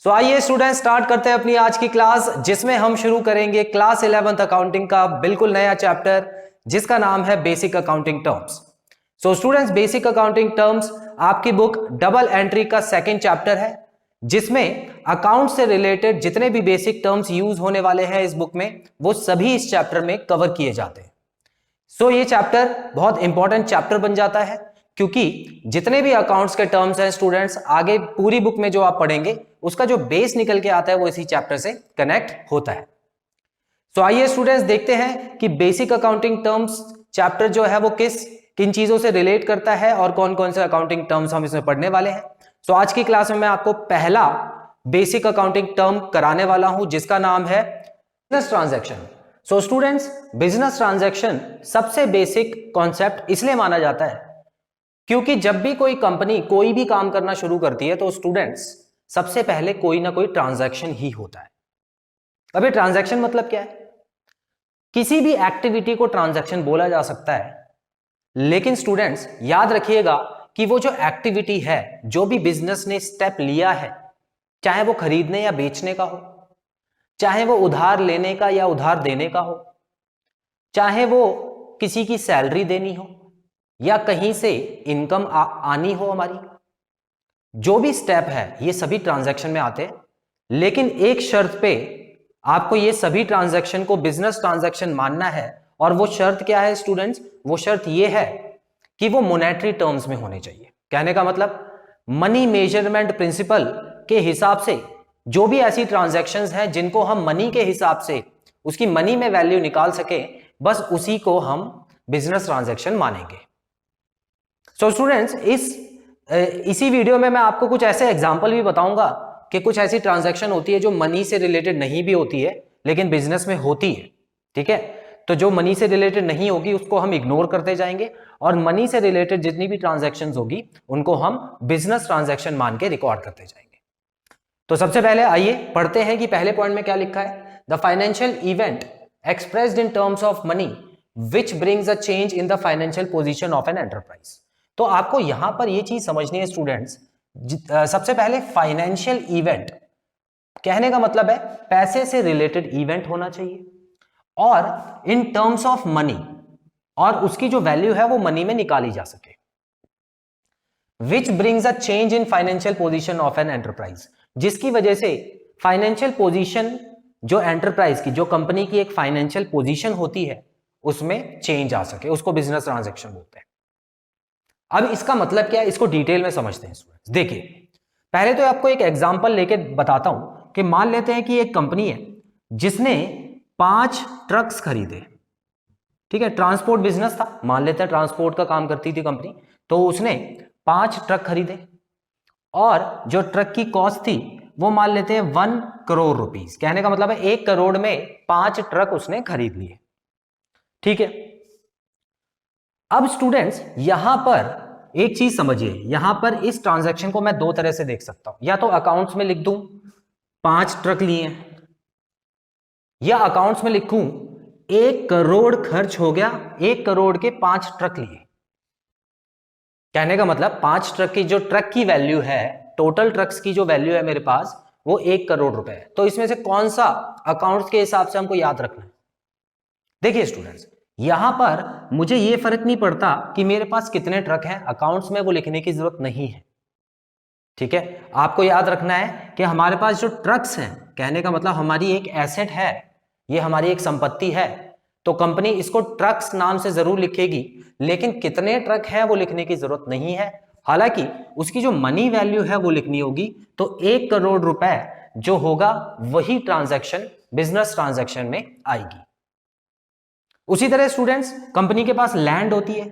आइए student start करते हैं अपनी आज की क्लास, जिसमें हम शुरू करेंगे क्लास 11th अकाउंटिंग का बिल्कुल नया चैप्टर जिसका नाम है basic accounting terms. Students, basic accounting terms आपकी बुक डबल एंट्री का सेकंड चैप्टर है, जिसमें अकाउंट से रिलेटेड जितने भी बेसिक टर्म्स यूज होने वाले हैं इस बुक में वो सभी इस चैप्टर में कवर किए जाते हैं। ये चैप्टर बहुत इंपॉर्टेंट चैप्टर बन जाता है, क्योंकि जितने भी अकाउंट्स के टर्म्स हैं स्टूडेंट्स, आगे पूरी बुक में जो आप पढ़ेंगे उसका जो बेस निकल के आता है वो इसी चैप्टर से कनेक्ट होता है। आइए स्टूडेंट्स देखते हैं कि बेसिक अकाउंटिंग टर्म्स चैप्टर जो है वो किन चीजों से रिलेट करता है और कौन कौन से अकाउंटिंग टर्म्स हम इसमें पढ़ने वाले हैं। आज की क्लास में मैं आपको पहला बेसिक अकाउंटिंग टर्म कराने वाला हूं, जिसका नाम है business transaction. Students, business transaction सबसे बेसिक कॉन्सेप्ट इसलिए माना जाता है क्योंकि जब भी कोई कंपनी कोई भी काम करना शुरू करती है तो स्टूडेंट्स सबसे पहले कोई ना कोई ट्रांजैक्शन ही होता है। अब ये ट्रांजैक्शन मतलब क्या है? किसी भी एक्टिविटी को ट्रांजैक्शन बोला जा सकता है, लेकिन स्टूडेंट्स याद रखिएगा कि वो जो एक्टिविटी है, जो भी बिजनेस ने स्टेप लिया है, चाहे वो खरीदने या बेचने का हो, चाहे वो उधार लेने का या उधार देने का हो, चाहे वो किसी की सैलरी देनी हो या कहीं से इनकम आनी हो हमारी, जो भी स्टेप है ये सभी ट्रांजैक्शन में आते हैं। लेकिन एक शर्त पे आपको ये सभी ट्रांजैक्शन को बिजनेस ट्रांजैक्शन मानना है, और वो शर्त क्या है स्टूडेंट्स? वो शर्त ये है कि वो मॉनेटरी टर्म्स में होने चाहिए। कहने का मतलब मनी मेजरमेंट प्रिंसिपल के हिसाब से जो भी ऐसी ट्रांजैक्शंस हैं जिनको हम मनी के हिसाब से उसकी मनी में वैल्यू निकाल सके, बस उसी को हम बिजनेस ट्रांजैक्शन मानेंगे। स्टूडेंट्स, इसी वीडियो में मैं आपको कुछ ऐसे एग्जांपल भी बताऊंगा कि कुछ ऐसी ट्रांजैक्शन होती है जो मनी से रिलेटेड नहीं भी होती है लेकिन बिजनेस में होती है। ठीक है, तो जो मनी से रिलेटेड नहीं होगी उसको हम इग्नोर करते जाएंगे, और मनी से रिलेटेड जितनी भी ट्रांजैक्शंस होगी उनको हम बिजनेस ट्रांजैक्शन मान के रिकॉर्ड करते जाएंगे। तो सबसे पहले आइए पढ़ते हैं कि पहले पॉइंट में क्या लिखा है। The financial event expressed in terms of money which brings a change in the financial position of an enterprise. तो आपको यहां पर यह चीज समझनी है स्टूडेंट्स, सबसे पहले फाइनेंशियल इवेंट कहने का मतलब है पैसे से रिलेटेड इवेंट होना चाहिए, और इन टर्म्स ऑफ मनी, और उसकी जो वैल्यू है वो मनी में निकाली जा सके। Which brings a change in financial position of an enterprise, जिसकी वजह से फाइनेंशियल पोजीशन, जो एंटरप्राइज की, जो कंपनी की एक फाइनेंशियल पोजीशन होती है, उसमें चेंज आ सके, उसको बिजनेस ट्रांजैक्शन बोलते हैं। अब इसका मतलब क्या है, इसको डिटेल में समझते हैं स्टूडेंट्स। देखिए, पहले तो आपको एक एग्जांपल लेके बताता हूं कि मान लेते हैं कि एक कंपनी है जिसने 5 ट्रक्स खरीदे। ठीक है, ट्रांसपोर्ट बिजनेस था, मान लेते हैं ट्रांसपोर्ट का काम करती थी कंपनी, तो उसने 5 ट्रक खरीदे, और जो ट्रक की कॉस्ट थी वो मान लेते हैं 1 करोड़ रुपीस। कहने का मतलब है 1 करोड़ में 5 ट्रक उसने खरीद लिए। ठीक है, अब स्टूडेंट्स यहां पर एक चीज समझिए, यहां पर इस ट्रांजैक्शन को मैं दो तरह से देख सकता हूं। या तो अकाउंट्स में लिख दूं 5 ट्रक लिए, या अकाउंट्स में लिखूं 1 करोड़ खर्च हो गया, 1 करोड़ के 5 ट्रक लिए। कहने का मतलब 5 ट्रक की जो ट्रक की वैल्यू है, टोटल ट्रक्स की जो वैल्यू है मेरे पास, वो 1 करोड़ रुपए है। तो इसमें से कौन सा अकाउंट्स के हिसाब से हमको याद रखना है? देखिए स्टूडेंट्स, यहां पर मुझे यह फर्क नहीं पड़ता कि मेरे पास कितने ट्रक हैं, अकाउंट्स में वो लिखने की जरूरत नहीं है। ठीक है, आपको याद रखना है कि हमारे पास जो ट्रक्स हैं, कहने का मतलब हमारी एक एसेट है, ये हमारी एक संपत्ति है, तो कंपनी इसको ट्रक्स नाम से जरूर लिखेगी, लेकिन कितने ट्रक है वो लिखने की जरूरत नहीं है। हालांकि उसकी जो मनी वैल्यू है वो लिखनी होगी। तो 1 करोड़ रुपए जो होगा वही ट्रांजैक्शन बिजनेस ट्रांजैक्शन में आएगी। उसी तरह स्टूडेंट्स, कंपनी के पास लैंड होती है,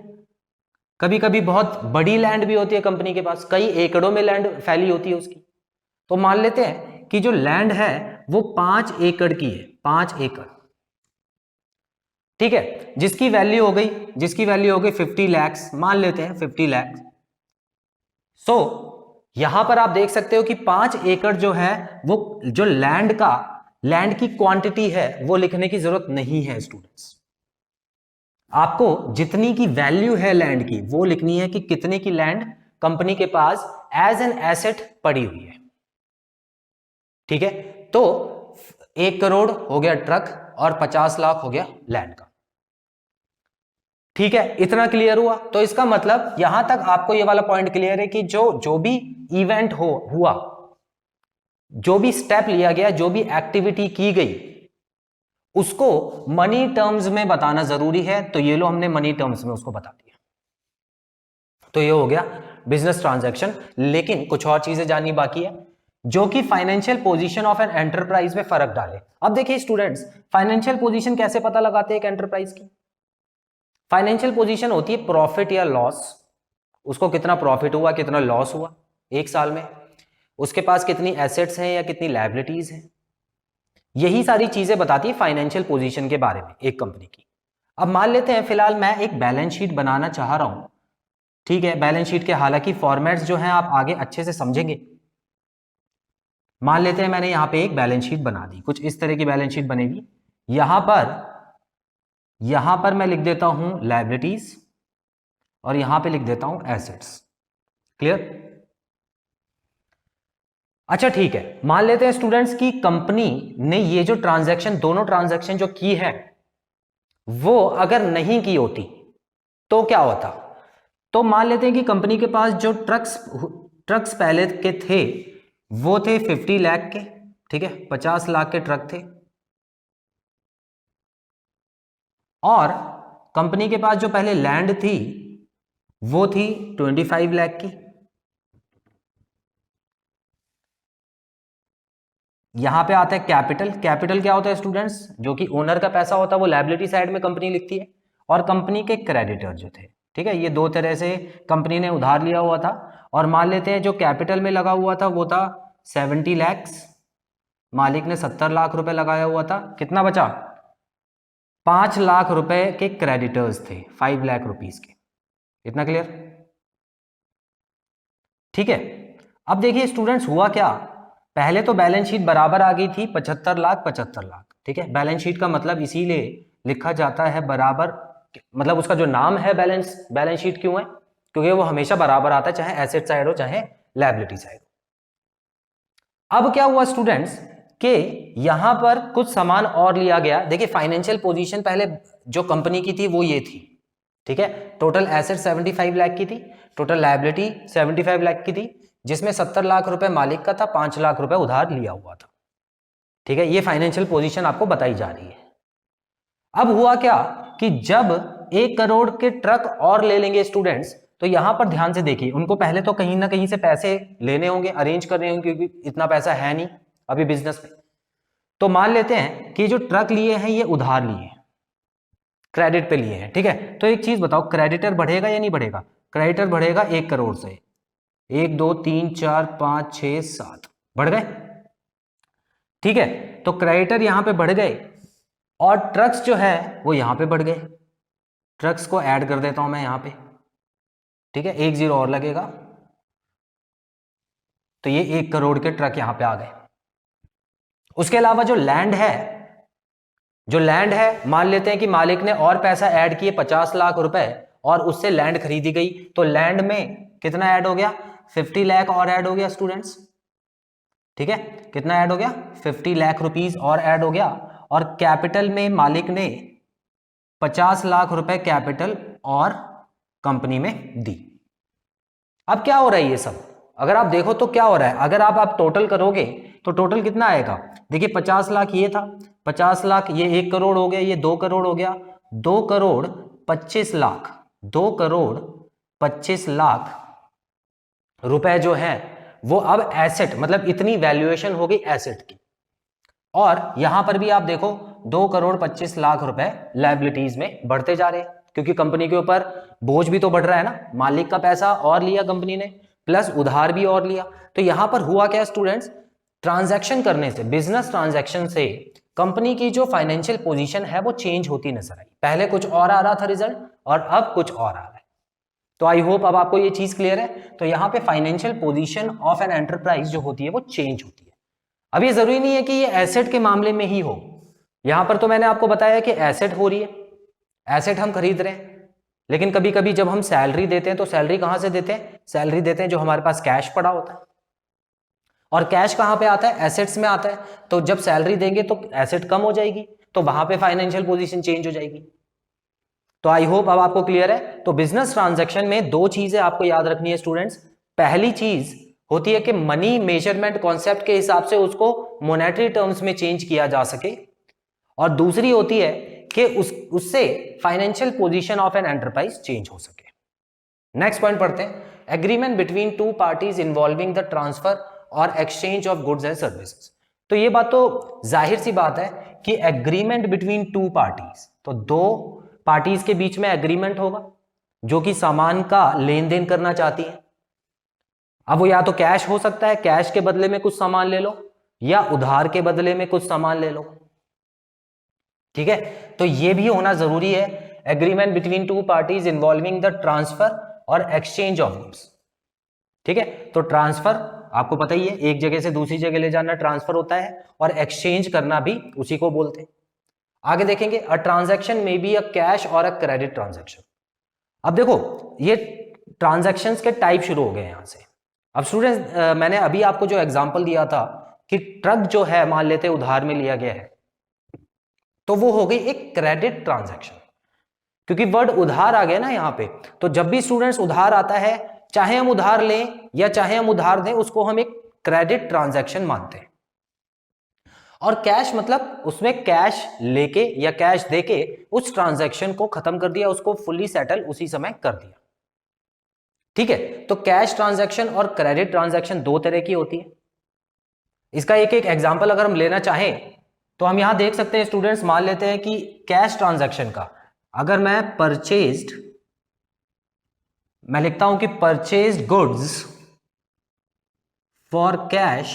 कभी कभी बहुत बड़ी लैंड भी होती है कंपनी के पास, कई एकड़ों में लैंड फैली होती है उसकी। तो मान लेते हैं कि जो लैंड है वो 5 एकड़ की है, 5 एकड़। ठीक है, जिसकी वैल्यू हो गई 50 लाख, मान लेते हैं 50 लाख। यहां पर आप देख सकते हो कि 5 एकड़ जो है वो जो लैंड की क्वांटिटी है वो लिखने की जरूरत नहीं है स्टूडेंट्स। आपको जितनी की वैल्यू है लैंड की वो लिखनी है कि कितने की लैंड कंपनी के पास एज एन एसेट पड़ी हुई है। ठीक है, तो 1 करोड़ हो गया ट्रक और 50 लाख हो गया लैंड का। ठीक है, इतना क्लियर हुआ। तो इसका मतलब यहां तक आपको ये वाला पॉइंट क्लियर है कि जो भी इवेंट हुआ, जो भी स्टेप लिया गया, जो भी एक्टिविटी की गई, उसको मनी टर्म्स में बताना जरूरी है। तो ये लो हमने मनी टर्म्स में उसको बता दिया। तो ये हो गया बिजनेस ट्रांजैक्शन। लेकिन कुछ और चीजें जाननी बाकी है जो कि financial position of an enterprise में फर्क डाले। अब देखिए स्टूडेंट्स, फाइनेंशियल पोजीशन कैसे पता लगाते हैं एक एंटरप्राइज की? फाइनेंशियल पोजीशन होती है प्रॉफिट या लॉस, उसको कितना प्रॉफिट हुआ, कितना लॉस हुआ एक साल में, उसके पास कितनी एसेट्स हैं या कितनी लायबिलिटीज हैं। यही सारी चीजें बताती है फाइनेंशियल पोजीशन के बारे में एक कंपनी की। अब मान लेते हैं फिलहाल मैं एक बैलेंस शीट बनाना चाह रहा हूं। ठीक है, बैलेंस शीट के हालांकि फॉर्मेट्स जो हैं आप आगे अच्छे से समझेंगे। मान लेते हैं मैंने यहां पे एक बैलेंस शीट बना दी, कुछ इस तरह की बैलेंस शीट बनेगी। यहां पर मैं लिख देता हूं लायबिलिटीज और यहां पे लिख देता हूं एसेट्स। क्लियर? अच्छा ठीक है, मान लेते हैं स्टूडेंट्स की कंपनी ने ये जो ट्रांजैक्शन, दोनों ट्रांजैक्शन जो की है, वो अगर नहीं की होती तो क्या होता? तो मान लेते हैं कि कंपनी के पास जो ट्रक्स पहले के थे वो थे 50 लाख के। ठीक है, 50 लाख के ट्रक थे। और कंपनी के पास जो पहले लैंड थी वो थी 25 लाख की। यहां पे आता है कैपिटल। कैपिटल क्या होता है स्टूडेंट्स? जो कि ओनर का पैसा होता है, वो लायबिलिटी साइड में कंपनी लिखती है। और कंपनी के क्रेडिटर जो थे, ठीक है, ये दो तरह से कंपनी ने उधार लिया हुआ था। और मान लेते हैं जो कैपिटल में लगा हुआ था वो था 70 लैक्स, मालिक ने 70 लाख रुपए लगाया हुआ था। कितना बचा? 5 लाख रुपए के क्रेडिटर्स थे, 5 लाख रुपीस के। इतना क्लियर? ठीक है, अब देखिए स्टूडेंट्स हुआ क्या, पहले तो बैलेंस शीट बराबर आ गई थी 75 लाख 75 लाख। ठीक है, बैलेंस शीट का मतलब इसीलिए लिखा जाता है बराबर, मतलब उसका जो नाम है बैलेंस शीट क्यों है? क्योंकि वो हमेशा बराबर आता है, चाहे एसेट साइड हो चाहे लायबिलिटी साइड हो। अब क्या हुआ स्टूडेंट्स कि यहां पर कुछ सामान और लिया गया। देखिए फाइनेंशियल पोजीशन पहले जो कंपनी की थी वो ये थी। ठीक है, टोटल एसेट 75 लाख की थी, टोटल लायबिलिटी 75 लाख की थी, जिसमें 70 लाख रुपए मालिक का था, 5 लाख रुपए उधार लिया हुआ था। ठीक है, ये फाइनेंशियल पोजीशन आपको बताई जा रही है। अब हुआ क्या कि जब 1 करोड़ के ट्रक और ले लेंगे स्टूडेंट्स, तो यहां पर ध्यान से देखिए, उनको पहले तो कहीं ना कहीं से पैसे लेने होंगे, अरेंज करने होंगे, क्योंकि इतना पैसा है नहीं अभी बिजनेस में। तो मान लेते हैं कि जो ट्रक लिए हैं ये उधार लिए हैं, क्रेडिट पे लिए हैं। ठीक है, तो एक चीज बताओ, क्रेडिटर बढ़ेगा या नहीं बढ़ेगा? क्रेडिटर बढ़ेगा 1 करोड़ से, 1 2 3 4 5 6 7 बढ़ गए। ठीक है, तो क्रेडिटर यहां पे बढ़ गए और ट्रक्स जो है वो यहां पे बढ़ गए। ट्रक्स को ऐड कर देता हूं मैं यहां पे। ठीक है, 1 0 और लगेगा, तो ये 1 करोड़ के ट्रक यहां पे आ गए। उसके अलावा जो लैंड है, मान लेते हैं कि मालिक ने और पैसा ऐड किए 50 लाख रुपए और उससे लैंड खरीदी गई। तो लैंड में कितना ऐड हो गया? 50 लाख और ऐड हो गया स्टूडेंट्स। ठीक है, कितना ऐड हो गया? 50 लाख रुपीस और ऐड हो गया। और कैपिटल में मालिक ने 50 लाख रुपए कैपिटल और कंपनी में दी। अब क्या हो रहा है ये सब? अगर आप देखो तो क्या हो रहा है, अगर आप टोटल करोगे तो टोटल कितना आएगा? देखिए 50 लाख ये था, 50 लाख ये 1 करोड़ हो गया, ये 2 करोड़ हो गया, 2 करोड़ 25 लाख, 2 करोड़ 25 लाख रुपए जो है वो अब एसेट, मतलब इतनी वैल्यूएशन हो गई एसेट की। और यहां पर भी आप देखो 2 करोड़ 25 लाख रुपए लायबिलिटीज में बढ़ते जा रहे हैं, क्योंकि कंपनी के ऊपर बोझ भी तो बढ़ रहा है ना, मालिक का पैसा और लिया कंपनी ने, प्लस उधार भी और लिया। तो यहां पर हुआ क्या स्टूडेंट्स, ट्रांजैक्शन करने से, बिजनेस ट्रांजैक्शन से कंपनी की जो फाइनेंशियल पोजीशन है वो चेंज होती नजर आई। पहले कुछ और आ रहा था रिजल्ट और अब कुछ और आ रहा है। तो आई होप अब आपको ये चीज क्लियर है। तो यहां पे financial position of an enterprise जो होती है वो चेंज होती है। अब ये जरूरी नहीं है कि ये एसेट के मामले में ही हो। यहां पर तो मैंने आपको बताया कि एसेट हो रही है, एसेट हम खरीद रहे हैं, लेकिन कभी कभी जब हम सैलरी देते हैं तो सैलरी कहां से देते हैं? सैलरी देते हैं जो हमारे पास कैश पड़ा होता है। और कैश कहां पे आता है? एसेट्स में आता है। तो जब सैलरी देंगे तो एसेट कम हो जाएगी, तो वहां पे फाइनेंशियल पोजीशन चेंज हो जाएगी। तो आई होप अब आपको क्लियर है। तो बिजनेस ट्रांजैक्शन में दो चीजें आपको याद रखनी है स्टूडेंट्स। पहली चीज होती है कि मनी मेजरमेंट कॉन्सेप्ट के हिसाब से उसको मॉनेटरी टर्म्स में चेंज किया जा सके, और दूसरी होती है कि उससे financial position of an enterprise change हो सके। नेक्स्ट पॉइंट पढ़ते हैं। Agreement between two parties involving the transfer और exchange of goods and services. तो ये बात तो जाहिर सी बात है कि एग्रीमेंट बिटवीन टू पार्टीज, तो दो पार्टीज के बीच में एग्रीमेंट होगा जो कि सामान का लेन देन करना चाहती है। अब वो या तो कैश हो सकता है, कैश के बदले में कुछ सामान ले लो, या उधार के बदले में कुछ सामान ले लो। ठीक है, तो ये भी होना जरूरी है। Agreement between two parties involving the transfer और एक्सचेंज ऑफ गुड्स। ठीक है, तो ट्रांसफर आपको पता ही है, एक जगह से दूसरी जगह ले जाना ट्रांसफर होता है, और एक्सचेंज करना भी उसी को बोलते हैं। आगे देखेंगे, अ ट्रांजैक्शन में बी अ कैश और अ क्रेडिट ट्रांजैक्शन। अब देखो ये ट्रांजैक्शंस के टाइप शुरू हो गए यहां से। अब स्टूडेंट्स मैंने अभी आपको जो एग्जांपल दिया था कि ट्रक जो है मान लेते उधार में लिया गया है, तो वो हो गई एक क्रेडिट ट्रांजैक्शन, क्योंकि वर्ड उधार आ गया ना यहां पे। तो जब भी स्टूडेंट्स उधार आता है, चाहे हम उधार लें या चाहे हम उधार दें, उसको हम एक क्रेडिट ट्रांजैक्शन मानते हैं। और कैश मतलब उसमें कैश लेके या कैश देके उस ट्रांजैक्शन को खत्म कर दिया, उसको फुल्ली सेटल उसी समय कर दिया। ठीक है, तो कैश ट्रांजैक्शन और क्रेडिट ट्रांजैक्शन दो तरह की होती है। इसका एक एक एग्जांपल अगर हम लेना चाहें तो हम यहां देख सकते हैं स्टूडेंट्स। मान लेते हैं कि कैश ट्रांजैक्शन का अगर मैं लिखता हूं कि परचेज्ड गुड्स फॉर कैश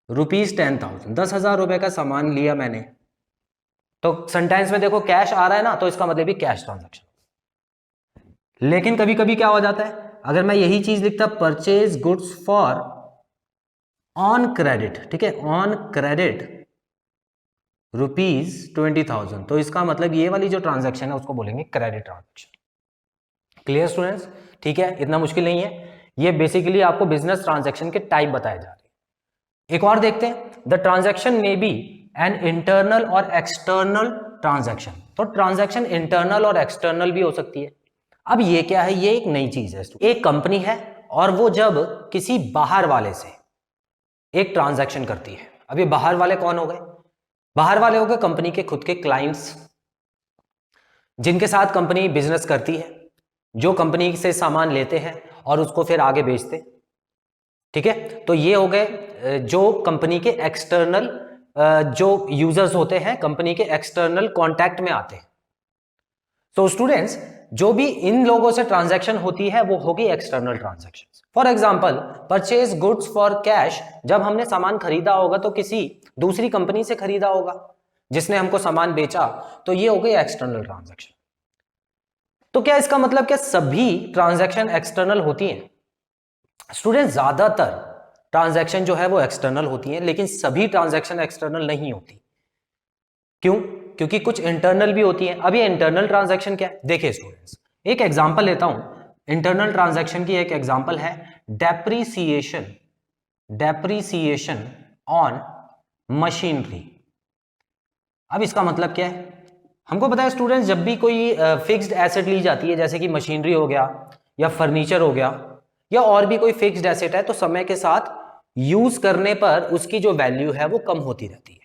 ₹10,000, 10,000 रुपए का सामान लिया मैंने, तो सेंटेंस में देखो कैश आ रहा है ना, तो इसका मतलब भी कैश ट्रांजैक्शन। लेकिन कभी कभी क्या हो जाता है, अगर मैं यही चीज लिखता purchase goods for on credit, ठीक है, ऑन क्रेडिट ₹20,000, तो इसका मतलब ये वाली जो ट्रांजैक्शन है उसको बोलेंगे क्रेडिट ट्रांजैक्शन। Clear students? ठीक है, इतना मुश्किल नहीं है। ये बेसिकली आपको बिजनेस ट्रांजैक्शन के टाइप बताए जा रहे हैं। एक और देखते हैं, द ट्रांजैक्शन में बी एन इंटरनल और एक्सटर्नल ट्रांजैक्शन। तो ट्रांजैक्शन इंटरनल और एक्सटर्नल भी हो सकती है। अब ये क्या है? ये एक नई चीज है। एक कंपनी है और वो जब किसी बाहर वाले से एक ट्रांजैक्शन करती है, अब ये बाहर वाले कौन हो गए? बाहर वाले हो गए कंपनी के खुद के क्लाइंट्स, जिनके साथ कंपनी बिजनेस करती है, जो कंपनी से सामान लेते हैं और उसको फिर आगे बेचते। ठीक है, तो ये हो गए जो कंपनी के एक्सटर्नल जो यूजर्स होते हैं, कंपनी के एक्सटर्नल कॉन्टैक्ट में आते हैं। तो स्टूडेंट्स जो भी इन लोगों से ट्रांजैक्शन होती है वो होगी external transaction. For example purchase goods for cash, जब हमने सामान खरीदा होगा तो किसी दूसरी कंपनी से खरीदा होगा जिसने हमको सामान बेचा, तो ये हो गई एक्सटर्नल ट्रांजैक्शन। तो क्या इसका मतलब क्या सभी ट्रांजैक्शन एक्सटर्नल होती हैं? स्टूडेंट ज्यादातर ट्रांजैक्शन जो है वो एक्सटर्नल होती हैं, लेकिन सभी ट्रांजैक्शन एक्सटर्नल नहीं होती। क्यों? क्योंकि कुछ इंटरनल भी होती हैं। अब ये इंटरनल ट्रांजैक्शन क्या है? देखिए स्टूडेंट्स, एक एग्जांपल लेता हूं। इंटरनल ट्रांजैक्शन की एक एग्जांपल है डेप्रीसिएशन ऑन मशीनरी। अब इसका मतलब क्या है? हमको पता है स्टूडेंट्स, जब भी कोई फिक्स्ड एसेट ली जाती है, जैसे कि मशीनरी हो गया या फर्नीचर हो गया या और भी कोई फिक्स्ड एसेट है, तो समय के साथ यूज करने पर उसकी जो वैल्यू है वो कम होती रहती है।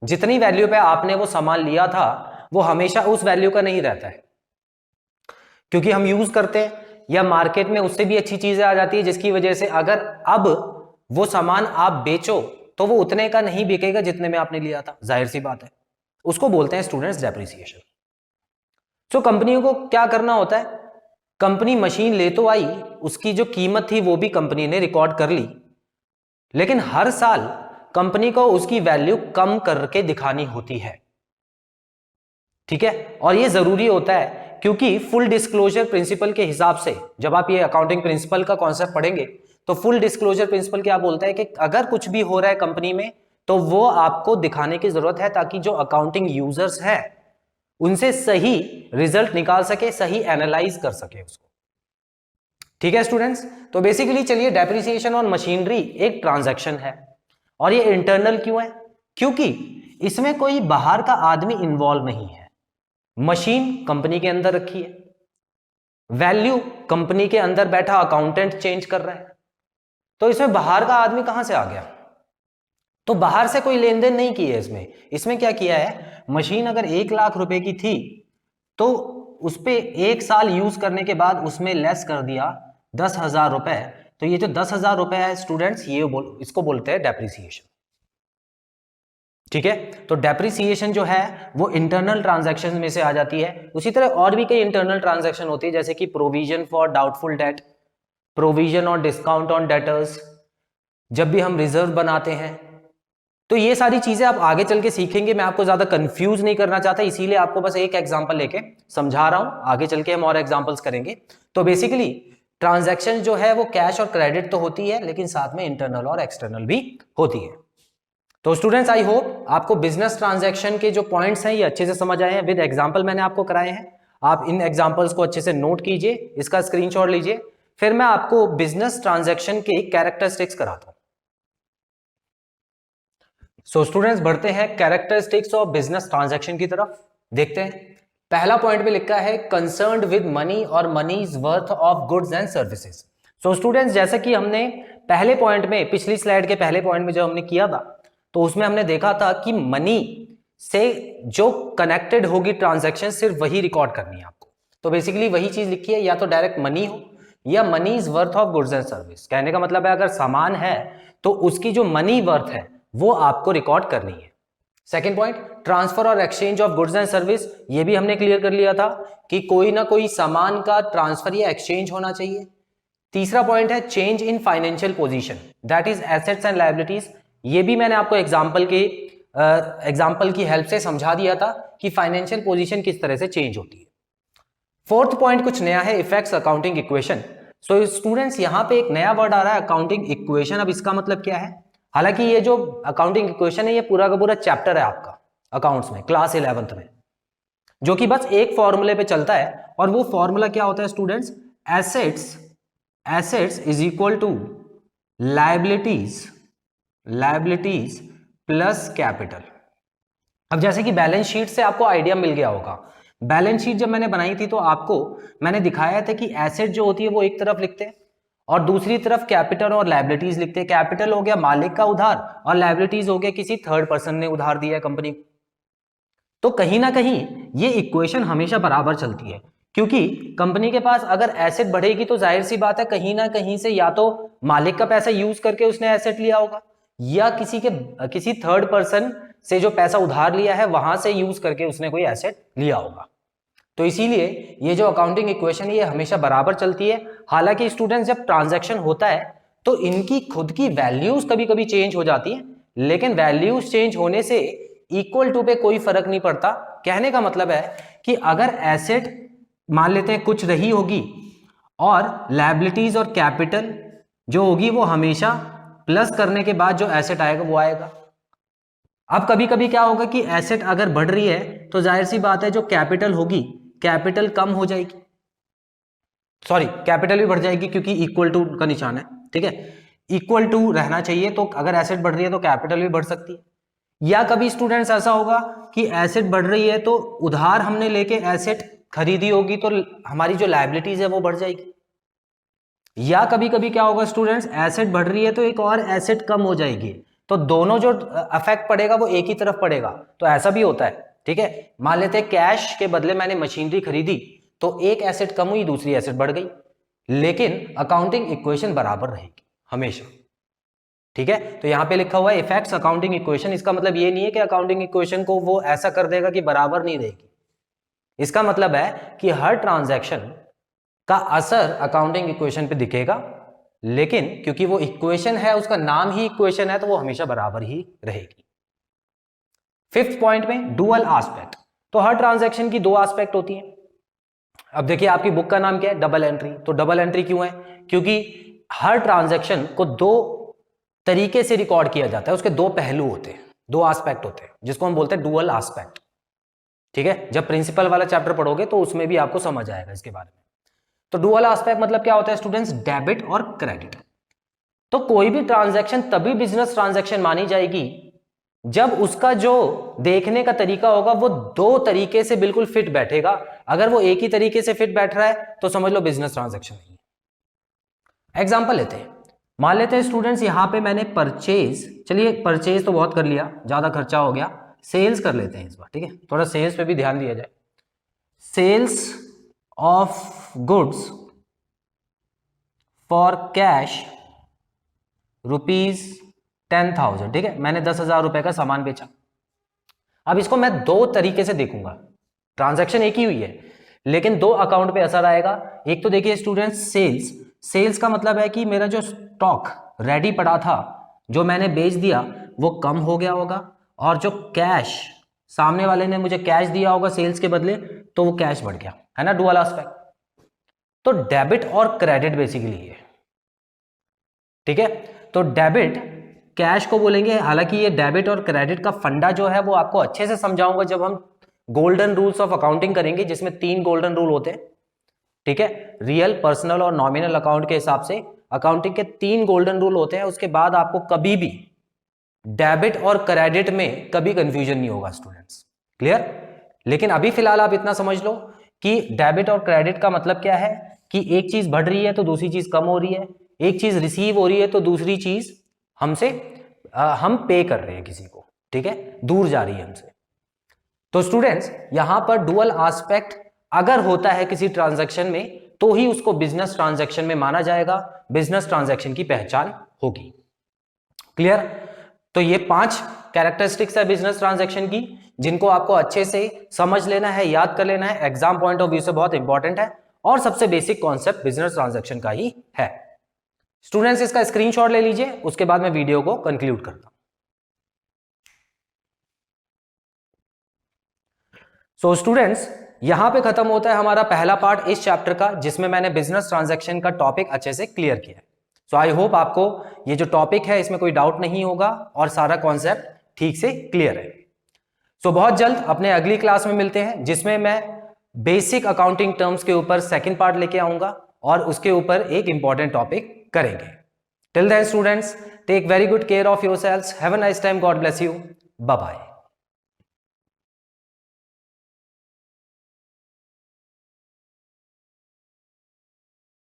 जितनी वैल्यू पे आपने वो सामान लिया था वो हमेशा उस वैल्यू का नहीं रहता है, क्योंकि हम यूज करते हैं या मार्केट में उससे भी अच्छी चीजें आ जाती है, जिसकी वजह से अगर अब वो सामान आप बेचो तो वो उतने का नहीं बिकेगा जितने में आपने लिया था। जाहिर सी बात है, उसको बोलते हैं स्टूडेंट्स डेप्रिसिएशन। तो कंपनियों को क्या करना होता है? कंपनी मशीन ले तो आई, उसकी जो कीमत थी वो भी कंपनी ने रिकॉर्ड कर ली, लेकिन हर साल कंपनी को उसकी वैल्यू कम करके दिखानी होती है। ठीक है, और ये जरूरी होता है क्योंकि फुल डिस्क्लोजर प्रिंसिपल के हिसाब से, जब आप ये अकाउंटिंग प्रिंसिपल का कॉन्सेप्ट पढ़ेंगे तो फुल डिस्क्लोजर प्रिंसिपल क्या बोलता है कि अगर कुछ भी हो रहा है कंपनी में तो वो आपको दिखाने की जरूरत है, ताकि जो अकाउंटिंग यूजर्स हैं उनसे सही रिजल्ट निकाल सके, सही एनालाइज कर सके उसको। ठीक है स्टूडेंट्स, तो बेसिकली चलिए, डेप्रिसिएशन ऑन मशीनरी एक ट्रांजैक्शन है और ये इंटरनल क्यों है? क्योंकि इसमें कोई बाहर का आदमी इन्वॉल्व नहीं है। मशीन कंपनी के अंदर रखी है, वैल्यू कंपनी के अंदर बैठा अकाउंटेंट चेंज कर रहा है, तो इसमें बाहर का आदमी कहां से आ गया? तो बाहर से कोई लेन देन नहीं की है इसमें। इसमें क्या किया है, मशीन अगर 1 लाख रुपए की थी तो उस पे 1 साल यूज करने के बाद उसमें लेस कर दिया 10,000 रुपए। तो ये जो 10,000 रुपए है स्टूडेंट्स, इसको बोलते हैं डेप्रिसिएशन। ठीक है, तो डेप्रिसिएशन जो है वो इंटरनल ट्रांजैक्शन में से आ जाती है। उसी तरह और भी कई इंटरनल ट्रांजैक्शन होती है, जैसे कि provision for doubtful debt, provision और डिस्काउंट ऑन डेटर्स, जब भी हम रिजर्व बनाते हैं। तो ये सारी चीजें आप आगे चल के सीखेंगे, मैं आपको ज्यादा कंफ्यूज नहीं करना चाहता, इसीलिए आपको बस एक एग्जांपल लेके समझा रहा हूं। आगे चल के हम और एग्जांपल्स करेंगे। तो बेसिकली ट्रांजैक्शन जो है वो कैश और क्रेडिट तो होती है, लेकिन साथ में इंटरनल और एक्सटर्नल भी होती है। तो स्टूडेंट्स, आई होप आपको बिजनेस ट्रांजैक्शन के जो पॉइंट्स हैं ये अच्छे से समझ आए हैं। विद एग्जांपल मैंने आपको कराए हैं, आप इन एग्जांपल्स को अच्छे से नोट कीजिए, इसका स्क्रीनशॉट लीजिए, फिर मैं आपको बिजनेस ट्रांजैक्शन के कैरेक्टरिस्टिक्स कराता हूं। सो स्टूडेंट्स, बढ़ते हैं कैरेक्टरिस्टिक्स ऑफ बिजनेस ट्रांजैक्शन की तरफ। देखते हैं, पहला पॉइंट में लिखा है कंसर्न्ड विद मनी और money's worth of goods and services. So students, जैसा कि हमने पहले पॉइंट में, पिछली स्लाइड के पहले पॉइंट में जो हमने किया था, तो उसमें हमने देखा था कि मनी से जो कनेक्टेड होगी ट्रांजैक्शन, सिर्फ वही रिकॉर्ड करनी है आपको। तो बेसिकली वही चीज लिखी है, या तो डायरेक्ट मनी हो या money's worth of goods and service. कहने का मतलब है अगर सामान है तो उसकी जो मनी वर्थ है वो आपको रिकॉर्ड करनी है। सेकेंड पॉइंट, ट्रांसफर और exchange of goods and service, ये भी हमने क्लियर कर लिया था कि कोई ना कोई सामान का ट्रांसफर या एक्सचेंज होना चाहिए। तीसरा पॉइंट है change in financial position, that is assets and liabilities. ये भी मैंने आपको एग्जांपल की हेल्प से समझा दिया था कि फाइनेंशियल पोजीशन किस तरह से चेंज होती है। फोर्थ पॉइंट कुछ नया है, effects accounting equation. So students, यहां पे एक नया वर्ड आ रहा है, अकाउंटिंग इक्वेशन। अब इसका मतलब क्या है? हालांकि ये जो अकाउंटिंग इक्वेशन है ये पूरा का पूरा चैप्टर है आपका अकाउंट्स में, क्लास 11th में, जो कि बस एक फॉर्मूले पे चलता है। और वो फॉर्मूला क्या होता है students? Assets is equal to liabilities plus capital. अब जैसे कि बैलेंस शीट से आपको आइडिया मिल गया होगा, बैलेंस शीट जब मैंने बनाई थी तो आपको मैंने दिखाया था कि एसेट जो होती है वो एक तरफ लिखते हैं और दूसरी तरफ कैपिटल और लायबिलिटीज लिखते हैं। कैपिटल हो गया मालिक का उधार और लायबिलिटीज हो गया किसी थर्ड पर्सन ने उधार दिया है कंपनी को। तो कहीं ना कहीं ये इक्वेशन हमेशा बराबर चलती है, क्योंकि कंपनी के पास अगर एसेट बढ़ेगी तो जाहिर सी बात है कहीं ना कहीं से या तो मालिक का पैसा यूज करके उसने एसेट लिया होगा, या किसी थर्ड पर्सन से जो पैसा उधार लिया है वहां से यूज करके उसने कोई एसेट लिया होगा। तो इसीलिए ये जो अकाउंटिंग इक्वेशन है ये हमेशा बराबर चलती है। हालांकि स्टूडेंट्स, जब ट्रांजैक्शन होता है तो इनकी खुद की वैल्यूज कभी कभी चेंज हो जाती है, लेकिन वैल्यूज चेंज होने से इक्वल टू पे कोई फर्क नहीं पड़ता। कहने का मतलब है कि अगर एसेट मान लेते हैं कुछ रही होगी और लायबिलिटीज और कैपिटल जो होगी वो हमेशा प्लस करने के बाद जो एसेट आएगा वो आएगा। अब कभी कभी क्या होगा कि एसेट अगर बढ़ रही है तो जाहिर सी बात है जो कैपिटल होगी, कैपिटल कम हो जाएगी, सॉरी कैपिटल भी बढ़ जाएगी क्योंकि इक्वल टू का निशान है। ठीक है, इक्वल टू रहना चाहिए, तो अगर एसेट बढ़ रही है तो कैपिटल भी बढ़ सकती है। या कभी स्टूडेंट्स ऐसा होगा कि एसेट बढ़ रही है तो उधार हमने लेके एसेट खरीदी होगी तो हमारी जो लायबिलिटीज है वो बढ़ जाएगी। या कभी कभी क्या होगा स्टूडेंट्स, एसेट बढ़ रही है तो एक और एसेट कम हो जाएगी, तो दोनों जो अफेक्ट पड़ेगा वो एक ही तरफ पड़ेगा। तो ऐसा भी होता है। ठीक है, मान लेते हैं कैश के बदले मैंने मशीनरी खरीदी तो एक एसेट कम हुई, दूसरी एसेट बढ़ गई, लेकिन अकाउंटिंग इक्वेशन बराबर रहेगी हमेशा। ठीक है, तो यहां पे लिखा हुआ है इफेक्ट्स अकाउंटिंग इक्वेशन। इसका मतलब ये नहीं है कि अकाउंटिंग इक्वेशन को वो ऐसा कर देगा कि बराबर नहीं रहेगी। इसका मतलब है कि हर ट्रांजैक्शन का असर अकाउंटिंग इक्वेशन पे दिखेगा, लेकिन क्योंकि वो इक्वेशन है, उसका नाम ही इक्वेशन है, तो वो हमेशा बराबर ही रहेगी। फिफ्थ पॉइंट में डुअल एस्पेक्ट। तो हर ट्रांजैक्शन की दो एस्पेक्ट होती हैं। अब देखिए आपकी बुक का नाम क्या है? Double entry. तो डबल एंट्री क्यों है? क्योंकि हर ट्रांजैक्शन को दो तरीके से रिकॉर्ड किया जाता है, उसके दो पहलू होते हैं, दो एस्पेक्ट होते हैं, जिसको हम बोलते हैं डुअल एस्पेक्ट। ठीक है, जब प्रिंसिपल वाला चैप्टर पढ़ोगे तो उसमें भी आपको समझ आएगा इसके बारे में। तो डुअल एस्पेक्ट मतलब क्या होता है स्टूडेंट्स, डेबिट और क्रेडिट। तो कोई भी ट्रांजैक्शन तभी बिजनेस ट्रांजैक्शन मानी जाएगी जब उसका जो देखने का तरीका होगा वो दो तरीके से बिल्कुल फिट बैठेगा। अगर वो एक ही तरीके से फिट बैठ रहा है तो समझ लो बिजनेस ट्रांजैक्शन नहीं है। एग्जांपल लेते हैं, मान लेते हैं स्टूडेंट्स यहां पे मैंने परचेज, चलिए परचेज तो बहुत कर लिया, ज्यादा खर्चा हो गया, सेल्स कर लेते हैं इस बार, ठीक है, थोड़ा सेल्स पे भी ध्यान दिया जाए। Sales of goods for cash ₹10,000, ठीक है, मैंने 10,000 रुपए का सामान बेचा। अब इसको मैं दो तरीके से देखूंगा, ट्रांजैक्शन एक ही हुई है लेकिन दो अकाउंट पे असर आएगा। एक तो देखिए स्टूडेंट्स सेल्स, सेल्स का मतलब है कि मेरा जो स्टॉक रेडी पड़ा था जो मैंने बेच दिया वो कम हो गया होगा, और जो कैश सामने वाले ने मुझे कैश दिया होगा सेल्स के बदले तो वो कैश बढ़ गया, है ना, डुअल एस्पेक्ट। तो डेबिट और क्रेडिट बेसिकली है, ठीक है। तो डेबिट कैश को बोलेंगे, हालांकि ये डेबिट और क्रेडिट का फंडा जो है वो आपको अच्छे से समझाऊंगा जब हम गोल्डन रूल्स ऑफ अकाउंटिंग करेंगे, जिसमें 3 गोल्डन रूल होते हैं, ठीक है। रियल, पर्सनल और नॉमिनल अकाउंट के हिसाब से अकाउंटिंग के 3 गोल्डन रूल होते हैं। उसके बाद आपको कभी भी डेबिट और क्रेडिट में कभी कंफ्यूजन नहीं होगा स्टूडेंट्स, क्लियर। लेकिन अभी फिलहाल आप इतना समझ लो कि डेबिट और क्रेडिट का मतलब क्या है कि एक चीज बढ़ रही है तो दूसरी चीज कम हो रही है, एक चीज रिसीव हो रही है तो दूसरी चीज हमसे हम पे कर रहे हैं किसी को, ठीक है, दूर जा रही है हमसे। तो स्टूडेंट्स यहां पर डुअल एस्पेक्ट अगर होता है किसी ट्रांजैक्शन में तो ही उसको बिजनेस ट्रांजैक्शन में माना जाएगा, बिजनेस ट्रांजैक्शन की पहचान होगी, क्लियर। तो ये 5 कैरेक्टरिस्टिक्स है बिजनेस ट्रांजैक्शन की, जिनको आपको अच्छे से समझ लेना है, याद कर लेना है, एग्जाम पॉइंट ऑफ व्यू से बहुत इंपॉर्टेंट है और सबसे बेसिक कॉन्सेप्ट बिजनेस ट्रांजैक्शन का ही है। स्टूडेंट्स इसका स्क्रीनशॉट ले लीजिए, उसके बाद मैं वीडियो को कंक्लूड करता हूं। सो स्टूडेंट्स यहां पे खत्म होता है हमारा पहला पार्ट इस चैप्टर का, जिसमें मैंने बिजनेस ट्रांजैक्शन का टॉपिक अच्छे से क्लियर किया। सो आई होप आपको ये जो टॉपिक है इसमें कोई डाउट नहीं होगा और सारा कॉन्सेप्ट ठीक से क्लियर है। सो बहुत जल्द अपने अगली क्लास में मिलते हैं, जिसमें मैं बेसिक अकाउंटिंग टर्म्स के ऊपर सेकंड पार्ट लेके आऊंगा और उसके ऊपर एक इंपॉर्टेंट टॉपिक करेंगे। Till then students, take very good care of yourselves, have a nice time, God bless you, bye bye.